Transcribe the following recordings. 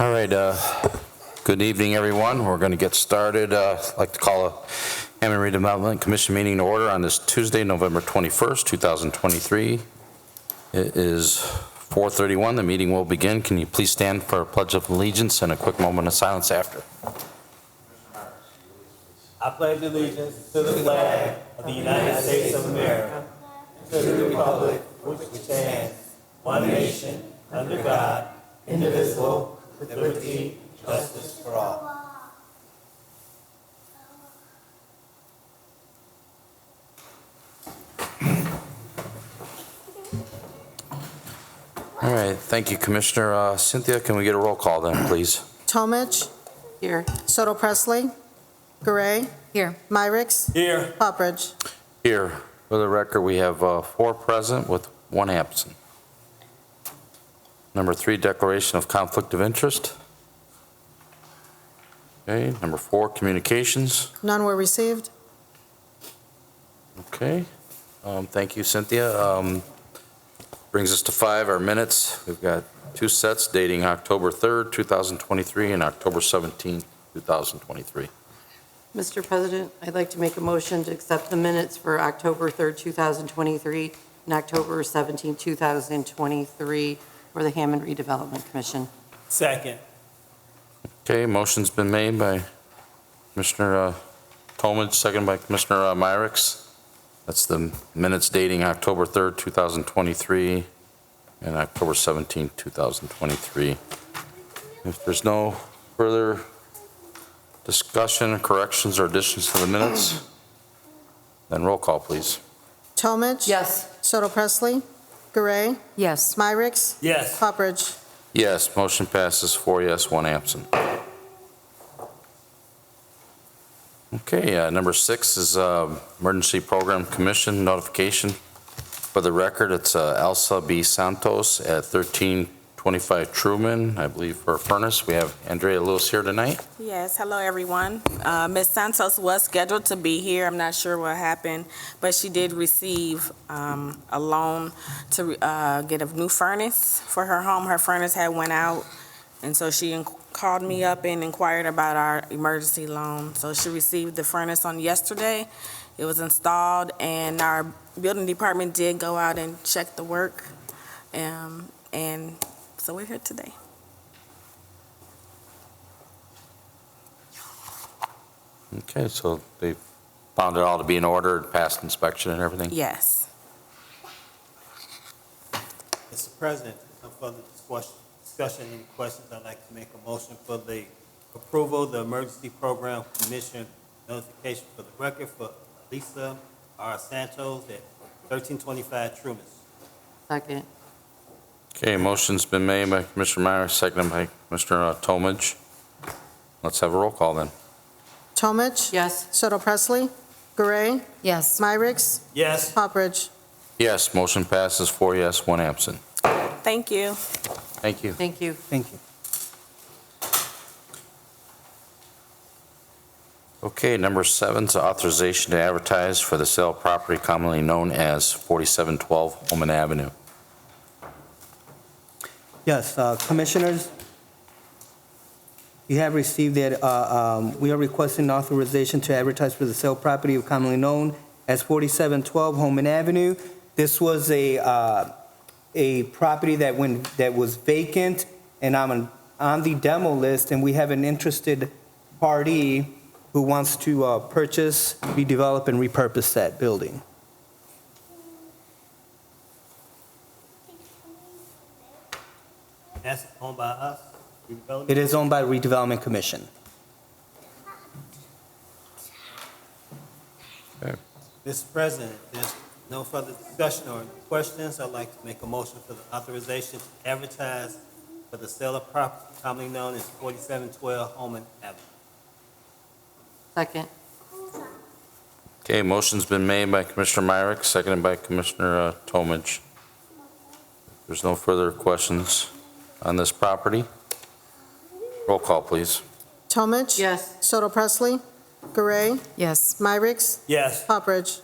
All right, good evening, everyone. We're going to get started. I'd like to call a Hammond Redevelopment Commission meeting to order on this Tuesday, November 21st, 2023. It is 4:31. The meeting will begin. Can you please stand for a pledge of allegiance and a quick moment of silence after? I pledge allegiance to the flag of the United States of America, and to the republic which stands, one nation, under God, indivisible, with liberty and justice for all. All right, thank you, Commissioner. Cynthia, can we get a roll call then, please? Tomich. Here. Soto Presley. Garay. Here. Myricks. Here. Poppridge. Here, for the record, we have 4 present with 1 absent. Number 3, declaration of conflict of interest. Okay, number 4, communications. None were received. Okay, thank you, Cynthia. Brings us to 5, our minutes. We've got 2 sets dating October 3rd, 2023 and October 17th, 2023. Mr. President, I'd like to make a motion to accept the minutes for October 3rd, 2023 and October 17th, 2023 for the Hammond Redevelopment Commission. Second. Okay, motion's been made by Commissioner Tomich, second by Commissioner Myricks. That's the minutes dating October 3rd, 2023 and October 17th, 2023. If there's no further discussion, corrections, or additions to the minutes, then roll call, please. Tomich. Yes. Soto Presley. Garay. Yes. Myricks. Yes. Poppridge. Yes, motion passes 4 yes, 1 absent. Okay, number 6 is Emergency Program Commission notification. For the record, it's Elsa B. Santos at 1325 Truman, I believe, for a furnace. We have Andrea Lewis here tonight. Yes, hello everyone. Ms. Santos was scheduled to be here. I'm not sure what happened, but she did receive a loan to get a new furnace for her home. Her furnace had went out, and so she called me up and inquired about our emergency loan. So she received the furnace on yesterday. It was installed, and our building department did go out and check the work, and so we're here today. Okay, so they found it all to be in order, passed inspection and everything? Yes. Mr. President, no further discussion, any questions? I'd like to make a motion for the approval of the Emergency Program Commission notification for the record for Lisa R. Santos at 1325 Truman. Second. Okay, motion's been made by Commissioner Meyer, seconded by Commissioner Tomich. Let's have a roll call then. Tomich. Yes. Soto Presley. Garay. Yes. Myricks. Yes. Poppridge. Yes, motion passes 4 yes, 1 absent. Thank you. Thank you. Thank you. Thank you. Okay, number 7 is authorization to advertise for the sale of property commonly known as 4712 Holman Avenue. Yes, Commissioners, you have received that we are requesting authorization to advertise for the sale of property commonly known as 4712 Holman Avenue. This was a property that was vacant, and I'm on the demo list, and we have an interested party who wants to purchase, redevelop, and repurpose that building. That's owned by us? Redevelopment? It is owned by Redevelopment Commission. Okay. Mr. President, there's no further discussion or questions. I'd like to make a motion for the authorization to advertise for the sale of property commonly known as 4712 Holman Avenue. Second. Okay, motion's been made by Commissioner Myrick, seconded by Commissioner Tomich. There's no further questions on this property. Roll call, please. Tomich. Yes. Soto Presley. Garay. Yes. Myricks. Yes. Poppridge.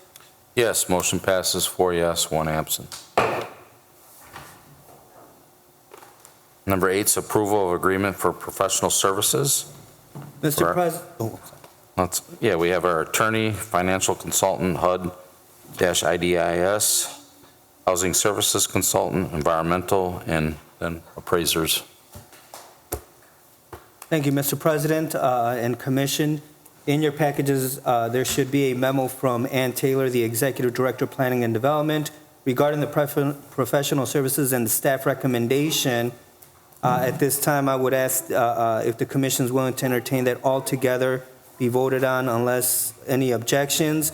Yes, motion passes 4 yes, 1 absent. Number 8 is approval of agreement for professional services. Mr. Right. President, Yeah, we have our attorney, financial consultant, HUD-IDIS, housing services consultant, environmental, and then appraisers. Thank you, Mr. President and Commission. In your packages, there should be a memo from Ann Taylor, the Executive Director of Planning and Development, regarding the professional services and the staff recommendation. At this time, I would ask if the Commission is willing to entertain that all together be voted on unless any objections.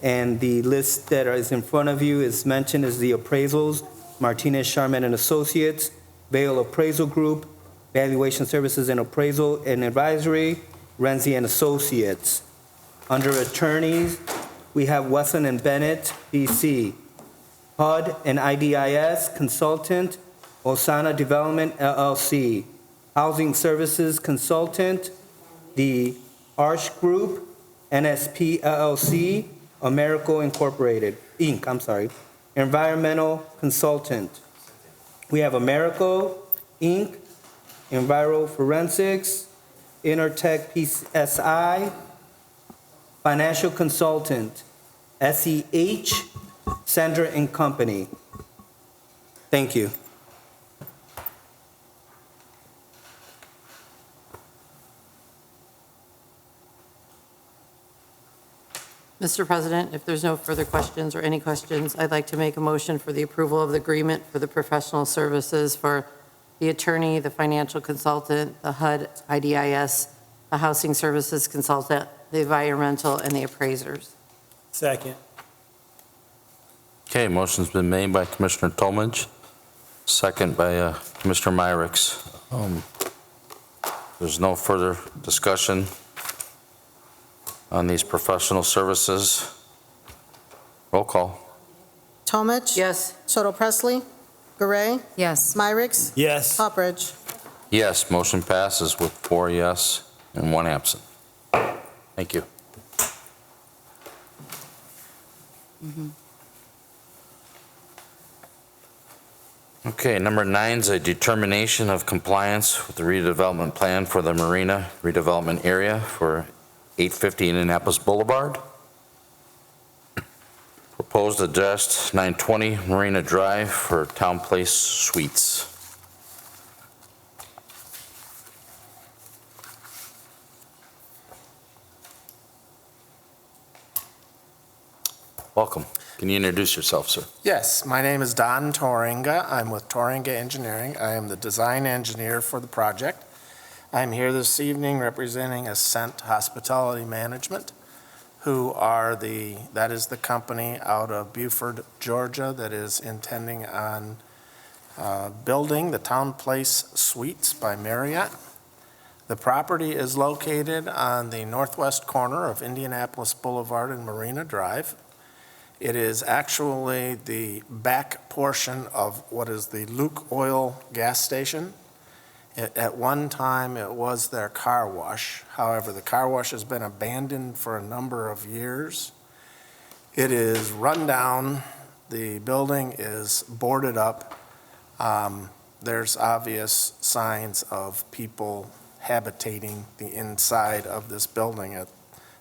And the list that is in front of you is mentioned as the appraisals: Martinez, Charman and Associates, Vale Appraisal Group, Valuation Services and Appraisal and Advisory, Renzi and Associates. Under attorneys, we have Wesson and Bennett, PC. HUD and IDIS Consultant, Osana Development LLC. Housing Services Consultant, the Arch Group, NSP LLC, Americo Incorporated, Inc., I'm sorry. Environmental Consultant. We have Americo, Inc., Enviro Forensics, Intertech PSI, Financial Consultant, SEH, Sandra and Company. Thank you. Mr. President, if there's no further questions or any questions, I'd like to make a motion for the approval of the agreement for the professional services for the attorney, the financial consultant, the HUD, IDIS, the housing services consultant, the environmental, and the appraisers. Second. Okay, motion's been made by Commissioner Tomich, second by Commissioner Myrick. There's no further discussion on these professional services. Roll call. Tomich? Yes. Soto Presley? Gray? Yes. Myrick? Yes. Hopperidge? Yes, motion passes with 4 yes and 1 absent. Thank you. Okay, number 9 is a determination of compliance with the redevelopment plan for the Marina redevelopment area for 850 Indianapolis Boulevard. Proposed address 920 Marina Drive for Town Place Suites. Welcome. Can you introduce yourself, sir? Yes, my name is Don Toringa. I'm with Toringa Engineering. I am the design engineer for the project. I'm here this evening representing Ascent Hospitality Management, that is the company out of Beaufort, Georgia, that is intending on building the Town Place Suites by Marriott. The property is located on the northwest corner of Indianapolis Boulevard and Marina Drive. It is actually the back portion of what is the Luke Oil gas station. At one time, it was their car wash. However, the car wash has been abandoned for a number of years. It is run down. The building is boarded up. There's obvious signs of people habitating the inside of this building,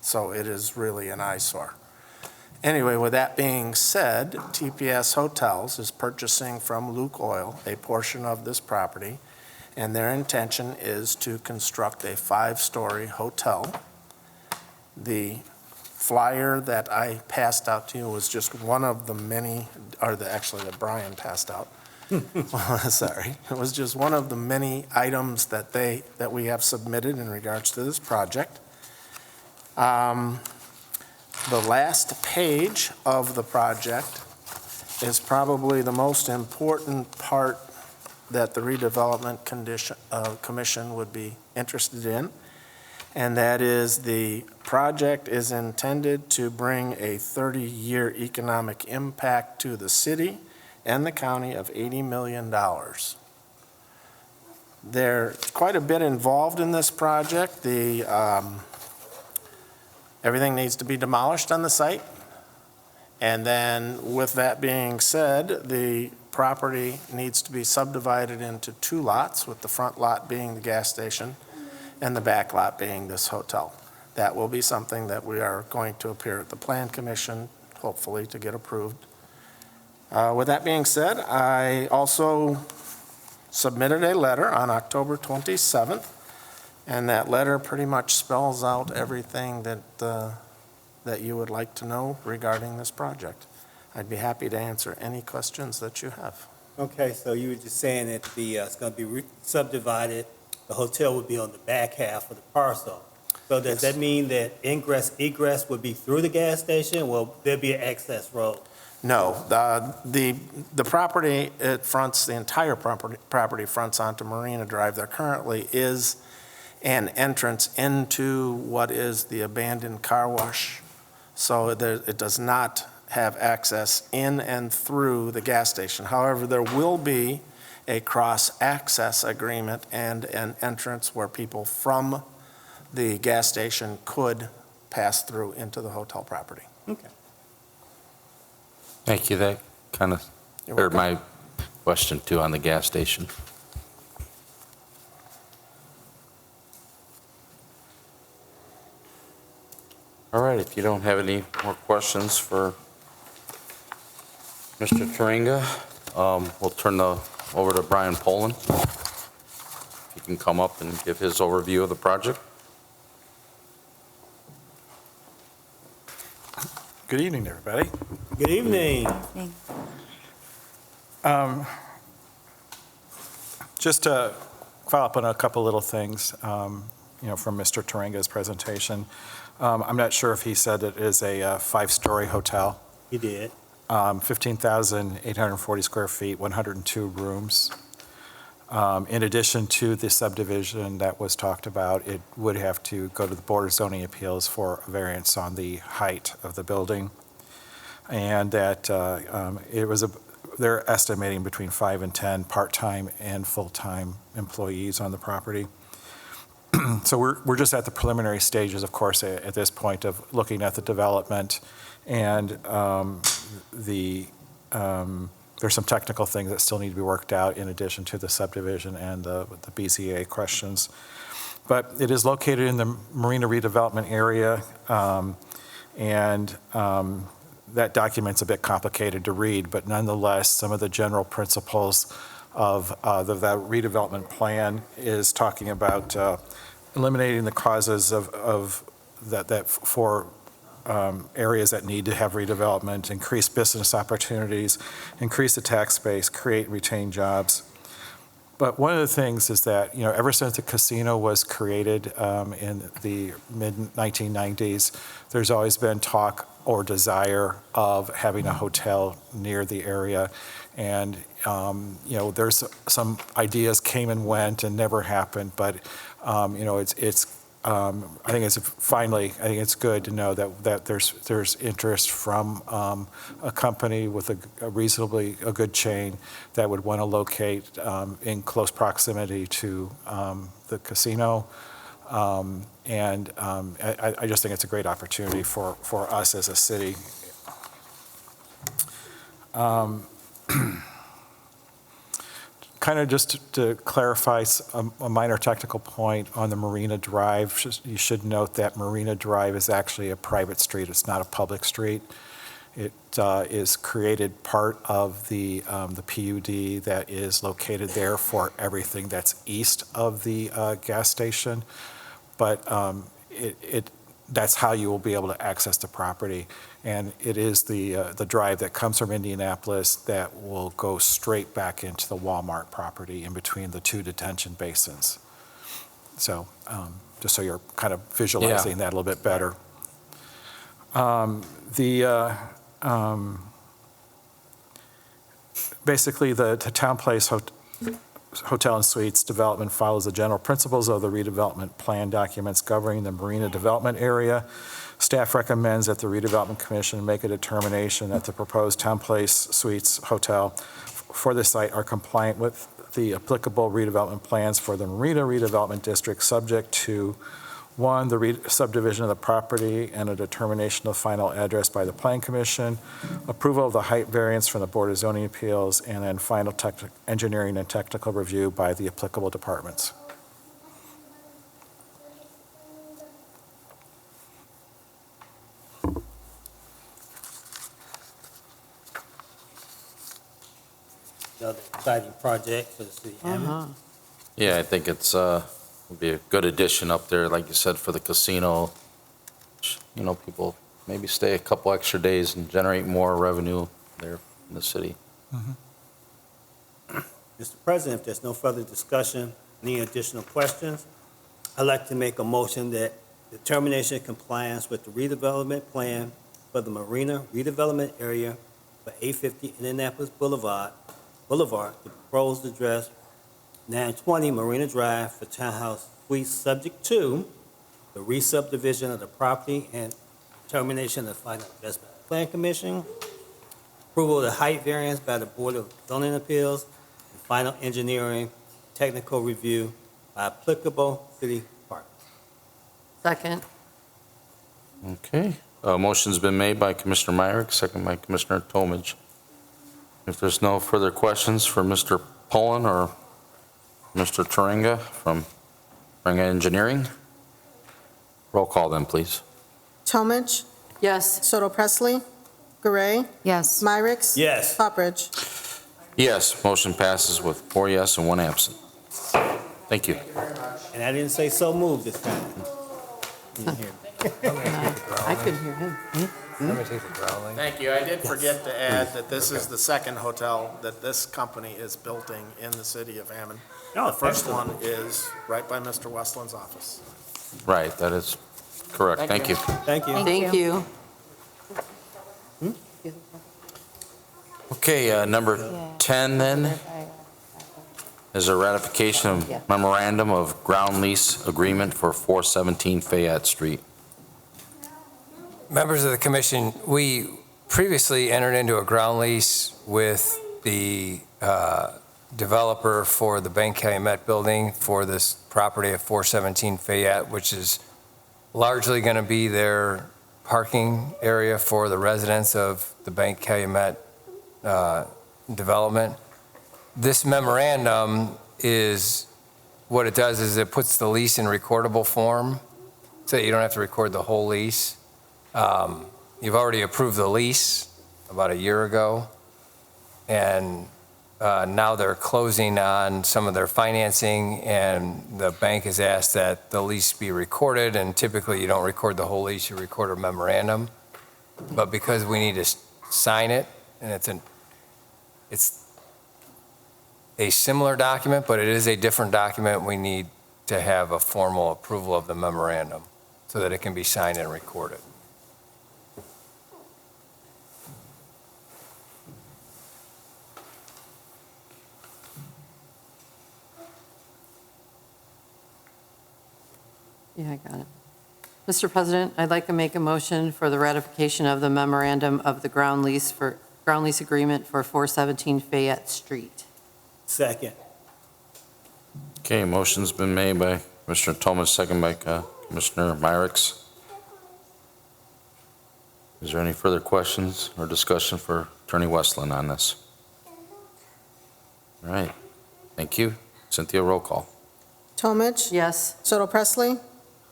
so it is really an eyesore. Anyway, with that being said, TPS Hotels is purchasing from Luke Oil a portion of this property, and their intention is to construct a 5-story hotel. The flyer that I passed out to you was just one of the many, that Brian passed out. Sorry, it was just one of the many items that we have submitted in regards to this project. The last page of the project is probably the most important part that the Redevelopment Commission would be interested in, and that is the project is intended to bring a 30-year economic impact to the city and the county of $80 million. There's quite a bit involved in this project. Everything needs to be demolished on the site. And then with that being said, the property needs to be subdivided into 2 lots, with the front lot being the gas station and the back lot being this hotel. That will be something that we are going to appear at the Plan Commission, hopefully to get approved. With that being said, I also submitted a letter on October 27th, and that letter pretty much spells out everything that you would like to know regarding this project. I'd be happy to answer any questions that you have. Okay, so you were just saying that it's going to be subdivided, the hotel would be on the back half of the parcel. So does that mean that ingress, egress would be through the gas station? Will there be an access road? No, the property, it fronts, the entire property fronts onto Marina Drive. There currently is an entrance into what is the abandoned car wash. So it does not have access in and through the gas station. However, there will be a cross-access agreement and an entrance where people from the gas station could pass through into the hotel property. Okay. Thank you. That kind of heard my question too on the gas station. All right, if you don't have any more questions for Mr. Turinga, we'll turn over to Brian Poland. If he can come up and give his overview of the project. Good evening, everybody. Good evening. Just to follow up on a couple little things, from Mr. Turinga's presentation. I'm not sure if he said it is a 5-story hotel. He did. 15,840 square feet, 102 rooms. In addition to the subdivision that was talked about, it would have to go to the Board of Zoning Appeals for a variance on the height of the building. And that they're estimating between 5 and 10 part-time and full-time employees on the property. So we're just at the preliminary stages, of course, at this point of looking at the development, and there's some technical things that still need to be worked out in addition to the subdivision and the BZA questions. But it is located in the Marina Redevelopment area, and that document's a bit complicated to read, but nonetheless, some of the general principles of the redevelopment plan is talking about eliminating the causes of that for areas that need to have redevelopment, increase business opportunities, increase the tax base, create and retain jobs. But one of the things is that, ever since the casino was created in the mid-1990s, there's always been talk or desire of having a hotel near the area. And, there's some ideas came and went and never happened, but, I think it's good to know that there's interest from a company with a good chain that would want to locate in close proximity to the casino. And I just think it's a great opportunity for us as a city. Kind of just to clarify a minor technical point on the Marina Drive, you should note that Marina Drive is actually a private street. It's not a public street. It is created part of the PUD that is located there for everything that's east of the gas station. But that's how you will be able to access the property. And it is the drive that comes from Indianapolis that will go straight back into the Walmart property in between the 2 detention basins. So just so you're kind of visualizing that a little bit better. Basically, the Town Place Hotel and Suites development follows the general principles of the redevelopment plan documents governing the Marina Development Area. Staff recommends that the Redevelopment Commission make a determination that the proposed Town Place Suites Hotel for the site are compliant with the applicable redevelopment plans for the Marina Redevelopment District, subject to One, the subdivision of the property and a determination of final address by the Plan Commission, approval of the height variance from the Board of Zoning Appeals, and then final engineering and technical review by the applicable departments. Another exciting project for the city of Hammond. Yeah, I think it's, will be a good addition up there, like you said, for the casino. You know, people maybe stay a couple extra days and generate more revenue there in the city. Mr. President, if there's no further discussion, any additional questions, I'd like to make a motion that determination of compliance with the redevelopment plan for the Marina redevelopment area for 850 Indianapolis Boulevard, the proposed address 920 Marina Drive for Townhouse Suites, subject to the re-subdivision of the property and determination of final address by the Plan Commission, approval of the height variance by the Board of Zoning Appeals, and final engineering technical review by applicable city departments. Second. Okay, motion's been made by Commissioner Myrick, second by Commissioner Tomage. If there's no further questions for Mr. Pullen or Mr. Turinga from Turinga Engineering, roll call then, please. Tomage, Yes. Soto Presley, Gray, Yes. Myrick. Yes. Poppridge. Yes, motion passes with 4 yes and 1 absent. Thank you. And I didn't say so moved this time. You didn't hear me. I couldn't hear him. Thank you. I did forget to add that this is the second hotel that this company is building in the city of Hammond. Oh, The first excellent. one is right by Mr. Westland's office. Right, that is correct. Thank you. Thank you. Thank you. Okay, number 10 then is a ratification of memorandum of ground lease agreement for 417 Fayette Street. Members of the commission, we previously entered into a ground lease with the developer for the Bank Calumet building for this property at 417 Fayette, which is largely going to be their parking area for the residents of the Bank Calumet development. This memorandum is, what it does is it puts the lease in recordable form so that you don't have to record the whole lease. You've already approved the lease about a year ago, and now they're closing on some of their financing, and the bank has asked that the lease be recorded, and typically you don't record the whole lease, you record a memorandum. But because we need to sign it, and it's a similar document, but it is a different document, we need to have a formal approval of the memorandum so that it can be signed and recorded. Yeah, I got it. Mr. President, I'd like to make a motion for the ratification of the memorandum of the ground lease agreement for 417 Fayette Street. Second. Okay, motion's been made by Commissioner Thomas, second by Commissioner Myrick. Is there any further questions or discussion for Attorney Westland on this? All right, thank you. Cynthia, roll call. Tomage, Yes. Soto Presley,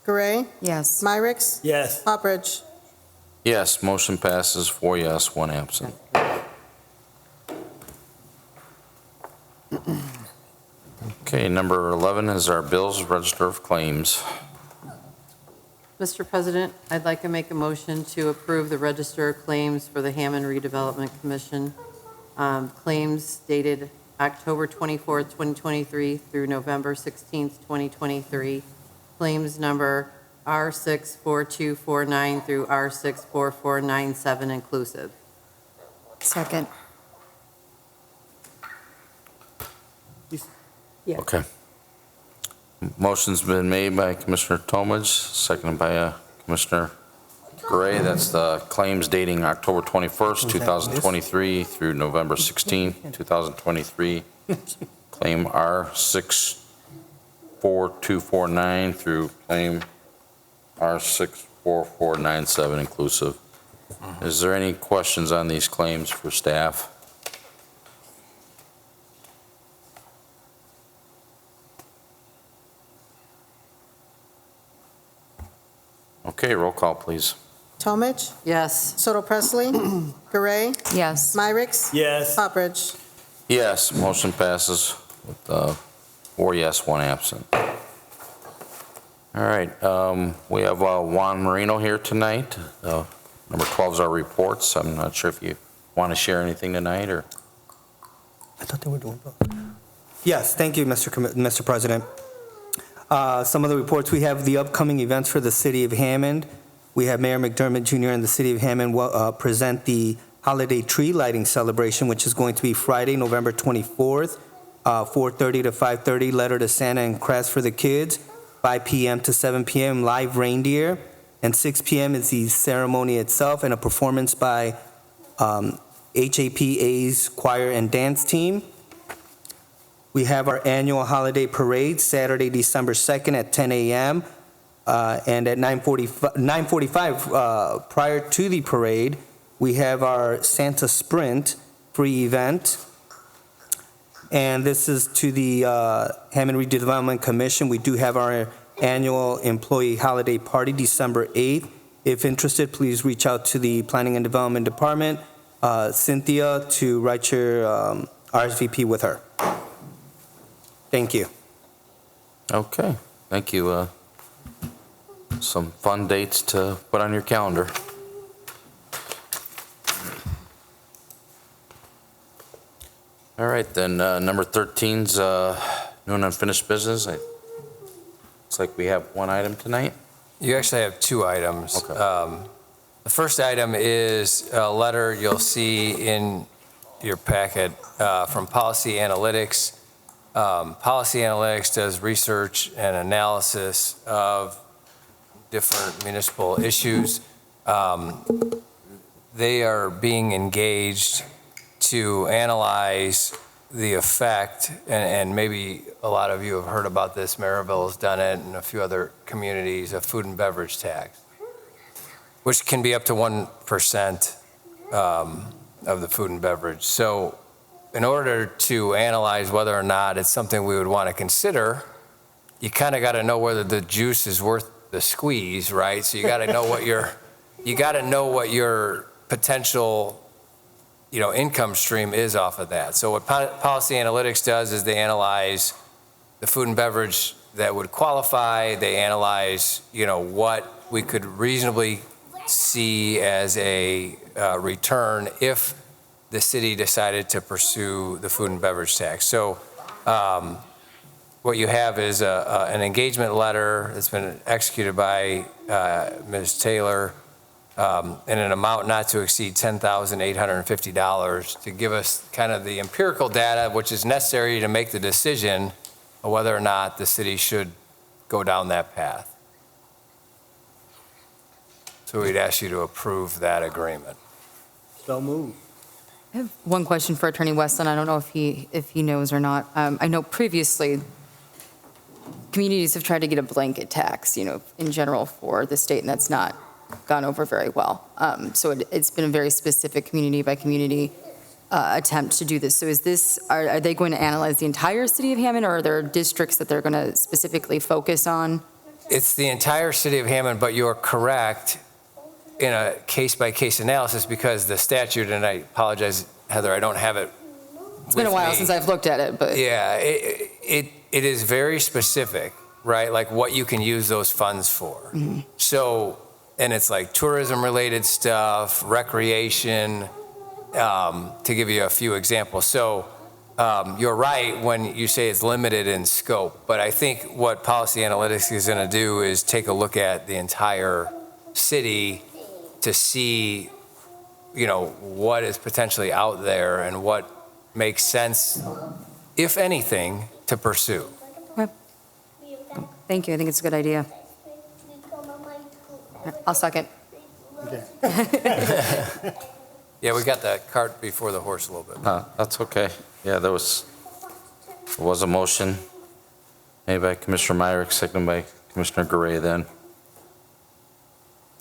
Gray, Yes. Myrick. Yes. Poppridge. Yes, motion passes 4 yes, 1 absent. Okay, number 11 is our bills, register of claims. Mr. President, I'd like to make a motion to approve the register of claims for the Hammond Redevelopment Commission. Claims dated October 24th, 2023 through November 16th, 2023. Claims number R64249 through R64497 inclusive. Second. Yeah. Okay. Motion's been made by Commissioner Tomage, seconded by Commissioner Gray. That's the claims dating October 21st, 2023 through November 16th, 2023. Claim R64249 through claim R64497 inclusive. Is there any questions on these claims for staff? Okay, roll call, please. Tomich, Yes. Soto Presley, Gray, Yes. Myrick, Yes. Poppridge. Yes, motion passes with 4 yes, 1 absent. All right, we have Juan Marino here tonight. Number 12 is our reports. I'm not sure if you want to share anything tonight, or? I thought they were doing both. Yes, thank you, Mr. President. Some of the reports, we have the upcoming events for the city of Hammond. We have Mayor McDermott Jr. and the city of Hammond present the holiday tree lighting celebration, which is going to be Friday, November 24th, 4:30 to 5:30, letter to Santa and crest for the kids, 5 p.m. to 7 p.m., live reindeer, and 6 p.m. is the ceremony itself and a performance by HAPA's choir and dance team. We have our annual holiday parade, Saturday, December 2nd at 10 a.m. And at 9:45 prior to the parade, we have our Santa Sprint free event. And this is to the Hammond Redevelopment Commission. We do have our annual employee holiday party, December 8th. If interested, please reach out to the Planning and Development Department, Cynthia, to write your RSVP with her. Thank you. Okay, thank you. Some fun dates to put on your calendar. All right, then, number 13's new and unfinished business. Looks like we have one item tonight. You actually have 2 items. Okay. The first item is a letter you'll see in your packet from Policy Analytics. Policy Analytics does research and analysis of different municipal issues. They are being engaged to analyze the effect, and maybe a lot of you have heard about this, Maryville has done it, and a few other communities, a food and beverage tax, which can be up to 1% of the food and beverage. So in order to analyze whether or not it's something we would want to consider, you kind of got to know whether the juice is worth the squeeze, right? So you got to know what your potential, income stream is off of that. So what Policy Analytics does is they analyze the food and beverage that would qualify. They analyze, what we could reasonably see as a return if the city decided to pursue the food and beverage tax. So what you have is an engagement letter that's been executed by Ms. Taylor in an amount not to exceed $10,850 to give us kind of the empirical data which is necessary to make the decision of whether or not the city should go down that path. So we'd ask you to approve that agreement. So moved. I have one question for Attorney Westland. I don't know if he knows or not. I know previously communities have tried to get a blanket tax, in general for the state, and that's not gone over very well. So it's been a very specific community by community attempt to do this. So are they going to analyze the entire city of Hammond, or are there districts that they're going to specifically focus on? It's the entire city of Hammond, but you're correct in a case-by-case analysis because the statute, and I apologize, Heather, I don't have it. It's been a while since I've looked at it, but. Yeah, it is very specific, right? Like what you can use those funds for. Mm-hmm. So, and it's like tourism-related stuff, recreation, to give you a few examples. So you're right when you say it's limited in scope, but I think what Policy Analytics is going to do is take a look at the entire city to see, what is potentially out there and what makes sense, if anything, to pursue. Okay. Thank you. I think it's a good idea. I'll second. Yeah, we got the cart before the horse a little bit. That's okay. Yeah, there was a motion made by Commissioner Myrick, seconded by Commissioner Gray then.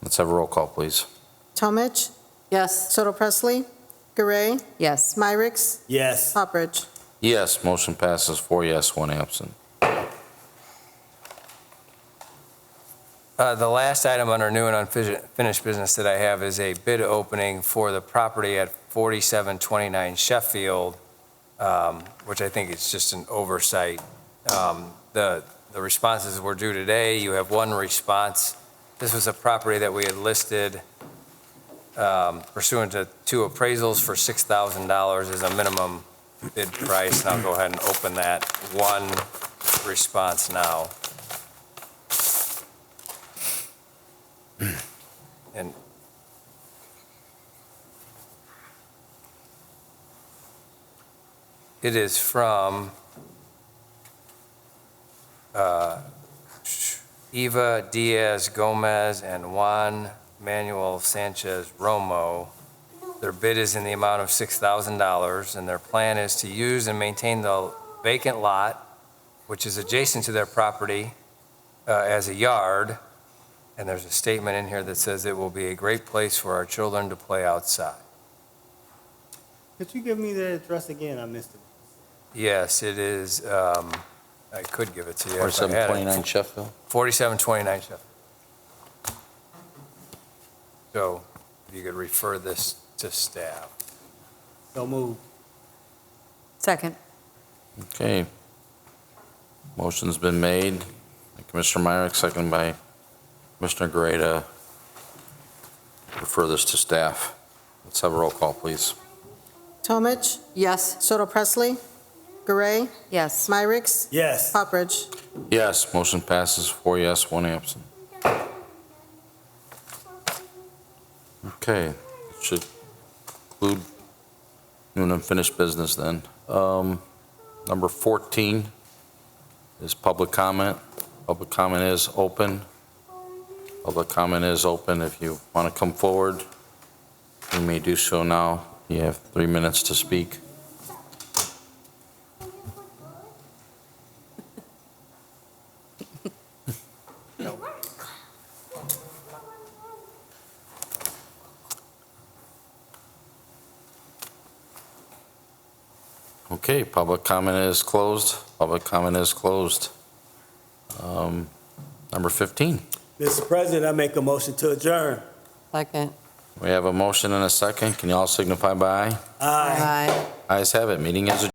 Let's have a roll call, please. Tomich, Yes. Soto Presley, Gray, Yes. Myricks, Yes. Hopperidge. Yes, motion passes 4 yes, 1 absent. The last item under new and unfinished business that I have is a bid opening for the property at 4729 Sheffield, which I think is just an oversight. The responses were due today. You have one response. This was a property that we had listed pursuant to 2 appraisals for $6,000 as a minimum bid price. And I'll go ahead and open that one response now. And it is from Eva Diaz Gomez and Juan Manuel Sanchez Romo. Their bid is in the amount of $6,000, and their plan is to use and maintain the vacant lot, which is adjacent to their property, as a yard. And there's a statement in here that says it will be a great place for our children to play outside. Could you give me the address again? I missed it. Yes, it is, I could give it to you. if I had it. 4729 Sheffield? 4729 Sheffield. So if you could refer this to staff. So moved. Second. Okay. Motion's been made by Commissioner Myrick, seconded by Commissioner Gray to refer this to staff. Let's have a roll call, please. Tomich, Yes. Soto Presley, Gray, Yes. Myricks, Yes. Hopperidge. Yes, motion passes 4 yes, 1 absent. Okay, should include new and unfinished business then. Number 14 is public comment. Public comment is open. Public comment is open. If you want to come forward, you may do so now. You have 3 minutes to speak. Okay, public comment is closed. Public comment is closed. Number 15. Mr. President, I make a motion to adjourn. Second. We have a motion and a second. Can you all signify by aye? Aye. Aye. Ayes have it. Meeting is adjourned.